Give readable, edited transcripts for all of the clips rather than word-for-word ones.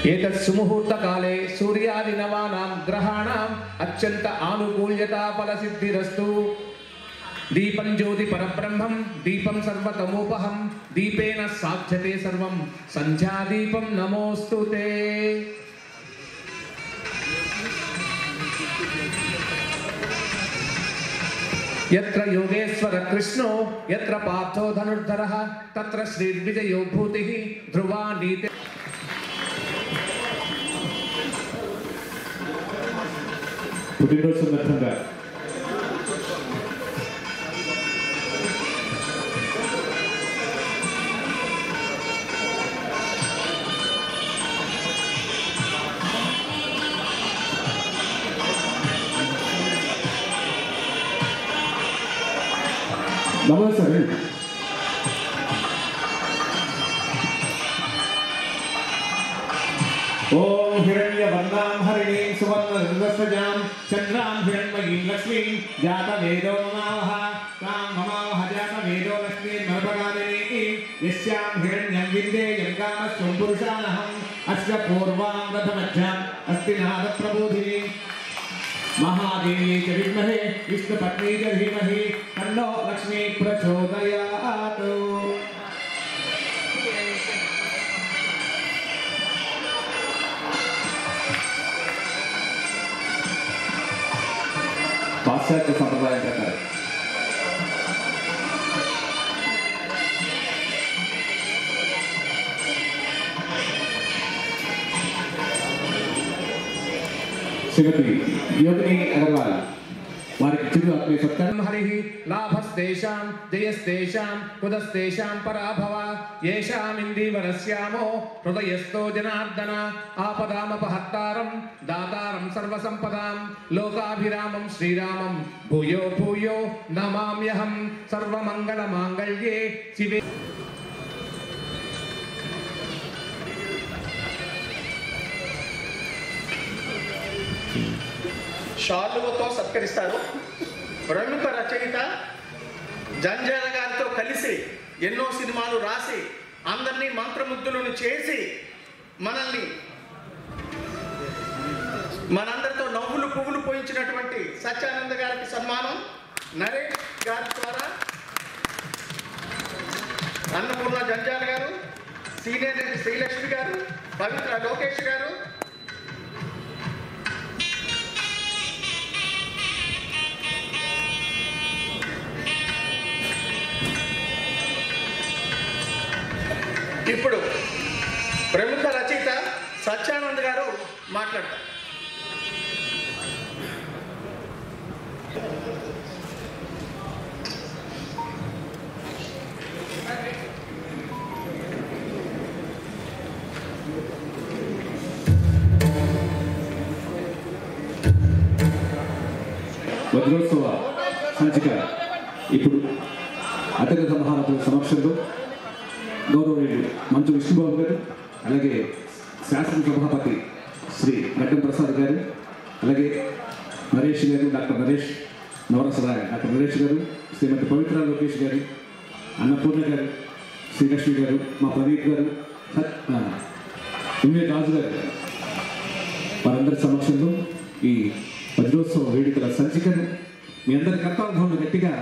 एतत् सुमुहूर्तकाले सूर्यादिनवानां ग्रहाणाम् अत्यंत आनुकूल्यता फलसिद्धिरस्तु। दीपं ज्योति परब्रह्मं दीपं सर्वतमोपहं दीपेन साध्यते सर्वं संध्यादीपं नमोऽस्तु ते। यत्र योगेश्वर कृष्णो यत्र पार्थो धनुर्धरः तत्र श्रीर्विजयो भूतिः ध्रुवा नीते। పుట్టినరోజు సందర్భంగా నమస్తే ओम हिरण्यवर्णां हरिणीं सुवर्णरजस्वजां चन्द्रां हिरण्मयीं लक्ष्मीं जातवेदो नमामः। तां ममावह जातवेदो लक्ष्मीर्मर्पगामिनीं यस्यां हिरण्यं विन्देयं कामस्त्वं पुरुषानहम्। अस्य पूर्वां रथमध्याम् अस्ति नादप्रबोधिनी महादेवी च विद्महे विष्णुपत्नी च धीमहि तन्नो लक्ष्मी प्रचोदयात्। पाश्चात्य संप्रदाय प्रकार श्रीमती योगिनी अग्रवाल वारिकी चिरु आत्मीय सत्कारं। हरिः लाभस्तेषां जयस्तेषां कुदस्तेषां पराभव येषामिन्दीवरस्यामो हृदयस्थो जनार्दन आपदामपहर्तारं दातारं सर्वसम्पदां लोकाभिरामं श्रीरामं भूयो भूयो नमाम्यहं। सर्वमङ्गलमाङ्गल्ये शिवे షాలువతో సత్కరిస్తారు. ప్రముఖ రచయిత జంజాల గారితో కలిసి ఎన్నో సినిమాలు రాసి అందరినీ మంత్రముగ్ధులను చేసి మనందరితో నవ్వులు పువ్వులు పోయించినటువంటి సత్యానంద గారికి సన్మానం నరేష్ గారి ద్వారా అన్నపూర్ణ జంజాల గారు, సీనియర్ నటి శ్రీలక్ష్మి గారు, పవిత్ర లోకేష్ గారు, ఇప్పుడు ప్రముఖ రచయిత సత్యానంద్ గారు మాట్లాడతారు. వజ్రోత్సవ సంచిక ఇప్పుడు అతిథి మహారాజుల సమక్షంలో గౌరవనీయులు మంచు విష్ణుబాబు గారు, అలాగే శాసనసభాపతి శ్రీ గడ్డం ప్రసాద్ గారు, అలాగే నరేష్ గారు, డాక్టర్ నరేష్ నవరసరాయ డాక్టర్ నరేష్ గారు, శ్రీమతి పవిత్ర లోకేష్ గారు, అన్నపూర్ణ గారు, శ్రీలక్ష్మి గారు, మా ప్రదీప్ గారు, ఎంఏ రాజు గారు, వారందరి సమక్షంలో ఈ వజ్రోత్సవ వేడుకల సంచికను మీ అందరి కర్తవ్యంలో గట్టిగా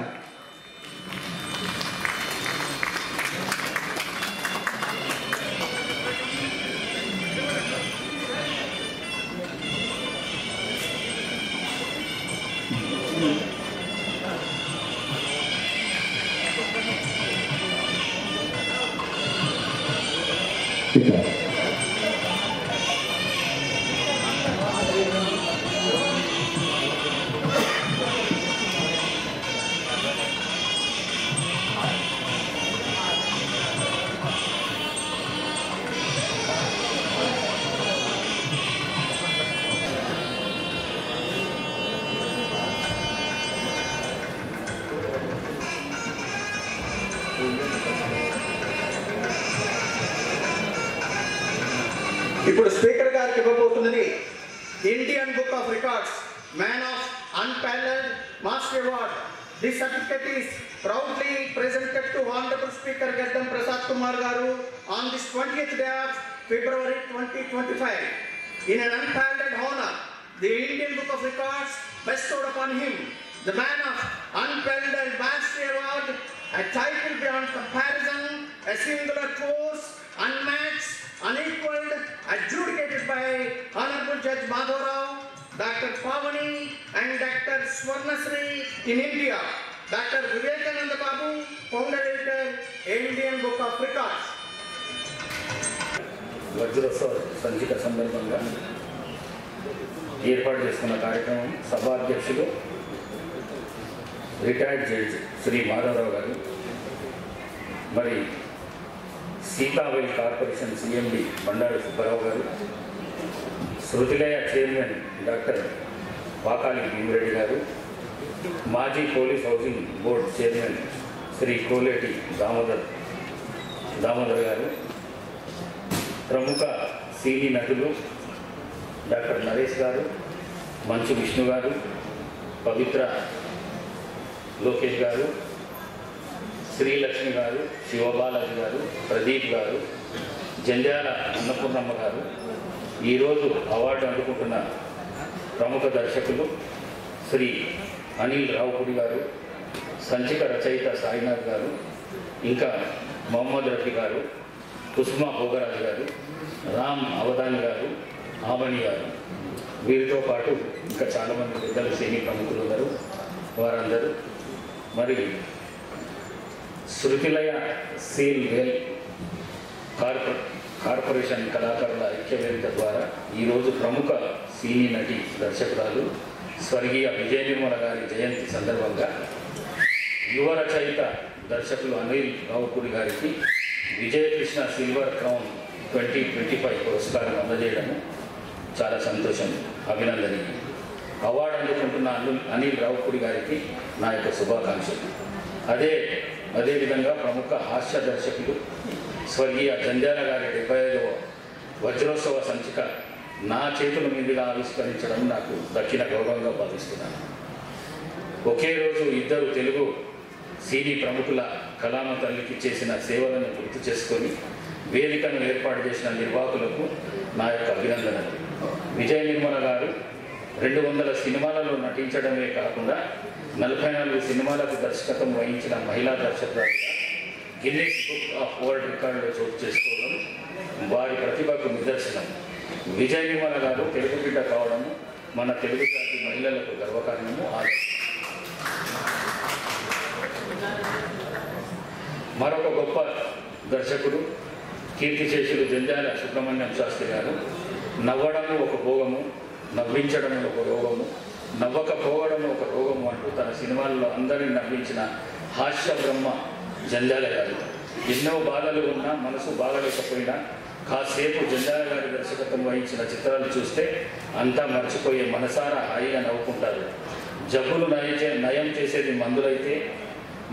ఇప్పుడు స్పీకర్ గారికి ఇవ్వబోతున్నది Indian book of records man of unparalleled master award. This certificate is proudly presented to Honorable Speaker Gaddam Prasad Kumar Garu on this 20th day of February 2025. In an unparalleled honor, the Indian Book of Records bestowed upon him the Man of Unparalleled Mastery Award, a title beyond comparison, a singular force, unmatched, unequaled, adjudicated by Honorable Judge Madhav Rao, Dr. Pavani and Dr. Swarnasri in India, Dr. Vivekananda Babu, founder editor, Indian Book of Records. వజ్రోత్సవ సంచిక సందర్భంగా ఏర్పాటు చేసుకున్న కార్యక్రమం సభాధ్యక్షులు retired judge Shri Madhavarao గారు, మరి సీతావెల్ corporation CMD Bandaru Subbarao గారు, శృతిలయ చైర్మన్ డాక్టర్ వాకాలి భీమిరెడ్డి గారు, మాజీ police housing board chairman Shri Koleti Damodar గారు, ప్రముఖ సినీ నటులు డాక్టర్ నరేష్ గారు, మంచు విష్ణు గారు, పవిత్ర లోకేష్ గారు, శ్రీలక్ష్మి గారు, శివబాలాజీ గారు, ప్రదీప్ గారు, జంధ్యాల అన్నపూర్ణమ్మ గారు, ఈరోజు అవార్డు అందుకుంటున్న ప్రముఖ దర్శకులు శ్రీ అనిల్ రావుపూడి గారు, సంచిక రచయిత సాయినాథ్ గారు, ఇంకా మొహమ్మద్ రఫీ గారు, కుసుమ భోగరాజు గారు, రామ్ అవధాని గారు, ఆమణి గారు, వీరితో పాటు ఇంకా చాలామంది పెద్దలు సినీ ప్రముఖులు ఉన్నారు. వారందరూ మరి శృతిలయ సేల్ వేల్ కార్పొరేషన్ కళాకారుల ఐక్యవేదిక ద్వారా ఈరోజు ప్రముఖ సినీ నటి దర్శకురాలు స్వర్గీయ విజయ నిర్మల గారి జయంతి సందర్భంగా యువ రచయిత దర్శకులు అనిల్ రావుపూడి గారికి విజయకృష్ణ సిల్వర్ క్రౌన్ 2025 పురస్కారం అందజేయడము చాలా సంతోషం, అభినందనీయం. అవార్డు అందుకుంటున్న అనిల్ రావుపూడి గారికి నా యొక్క శుభాకాంక్షలు. అదేవిధంగా ప్రముఖ హాస్య దర్శకులు స్వర్గీయ జంధ్యాల గారి 75వ వజ్రోత్సవ సంచిక నా చేతుల మీదుగా ఆవిష్కరించడం నాకు దక్కిన గౌరవంగా భావిస్తున్నాను. ఒకే రోజు ఇద్దరు తెలుగు సినీ ప్రముఖుల కళామ తల్లికి చేసిన సేవలను గుర్తు చేసుకొని వేదికను ఏర్పాటు చేసిన నిర్వాహకులకు నా యొక్క అభినందనలు. విజయ నిర్మల గారు 200 సినిమాలలో నటించడమే కాకుండా 44 సినిమాలకు దర్శకత్వం వహించిన మహిళా దర్శకురాలుగా గిన్నెస్ బుక్ ఆఫ్ వరల్డ్ రికార్డులో చోటు చేసుకోవడం వారి ప్రతిభకు నిదర్శనం. విజయ నిర్మల గారు తెలుగు బిడ్డ కావడము మన తెలుగు జాతి మహిళలకు గర్వకారణము. మరొక గొప్ప దర్శకుడు కీర్తిశేషులు జంధ్యాల సుబ్రహ్మణ్యం శాస్త్రి గారు. నవ్వడము ఒక భోగము, నవ్వించడము ఒక రోగము, నవ్వకపోవడము ఒక రోగము అంటూ తన సినిమాల్లో అందరినీ నవ్వించిన హాస్య బ్రహ్మ జంధ్యాల గారు. ఎన్నో బాధలు ఉన్నా, మనసు బాగలేకపోయినా కాసేపు జంధ్యాల గారి దర్శకత్వం వహించిన చిత్రాలు చూస్తే అంతా మర్చిపోయే మనసారా హాయిగా నవ్వుకుంటారు. జబ్బులు నయం చేసేది మందులైతే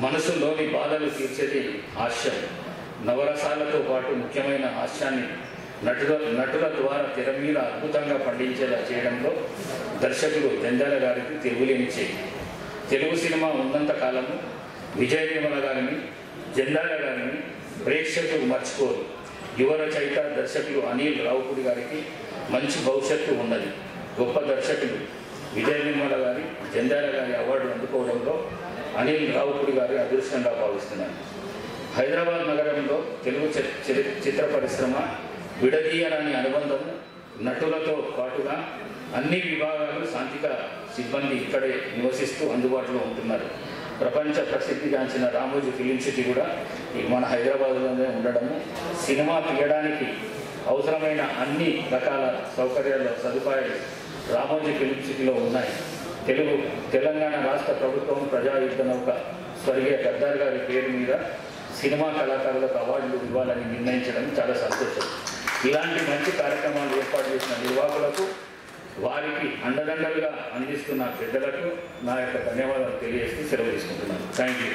మనసులోని బాధలు తీర్చేది హాస్యం. నవరసాలతో పాటు ముఖ్యమైన హాస్యాన్ని నటుల ద్వారా తెర మీద అద్భుతంగా పండించేలా చేయడంలో దర్శకులు జంధ్యాల గారికి తిరుగులేని చేయి. తెలుగు సినిమా ఉన్నంత కాలము విజయ నిర్మల గారిని, జంధ్యాల గారిని ప్రేక్షకులు మర్చిపోరు. యువ రచయిత దర్శకులు అనిల్ రావుపూడి గారికి మంచి భవిష్యత్తు ఉన్నది. గొప్ప దర్శకులు విజయ నిర్మల గారి, జంధ్యాల గారి అవార్డు అందుకోవడంలో అనిల్ రావుపూడి గారి అదృష్టంగా భావిస్తున్నారు. హైదరాబాద్ నగరంలో తెలుగు చిత్ర పరిశ్రమ విడదీయరాని అనుబంధము. నటులతో పాటుగా అన్ని విభాగాలు సాంఘిక సిబ్బంది ఇక్కడే నివసిస్తూ అందుబాటులో ఉంటున్నారు. ప్రపంచ ప్రసిద్ధిగాంచిన రామోజీ ఫిలిం సిటీ కూడా మన హైదరాబాద్లోనే ఉండడము, సినిమా తీయడానికి అవసరమైన అన్ని రకాల సదుపాయాలు రామోజీ ఫిలిం సిటీలో ఉన్నాయి. తెలంగాణ రాష్ట్ర ప్రభుత్వం ప్రజాయుద్ధ నౌక స్వర్గీయ గద్దార్ గారి పేరు మీద సినిమా కళాకారులకు అవార్డులు ఇవ్వాలని నిర్ణయించడం చాలా సంతోషం. ఇలాంటి మంచి కార్యక్రమాలు ఏర్పాటు చేసిన నిర్వాహకులకు, వారికి అండదండలుగా అందిస్తున్న పెద్దలకు నా యొక్క ధన్యవాదాలు తెలియజేస్తూ సెలవు తీసుకుంటున్నాను. Thank you.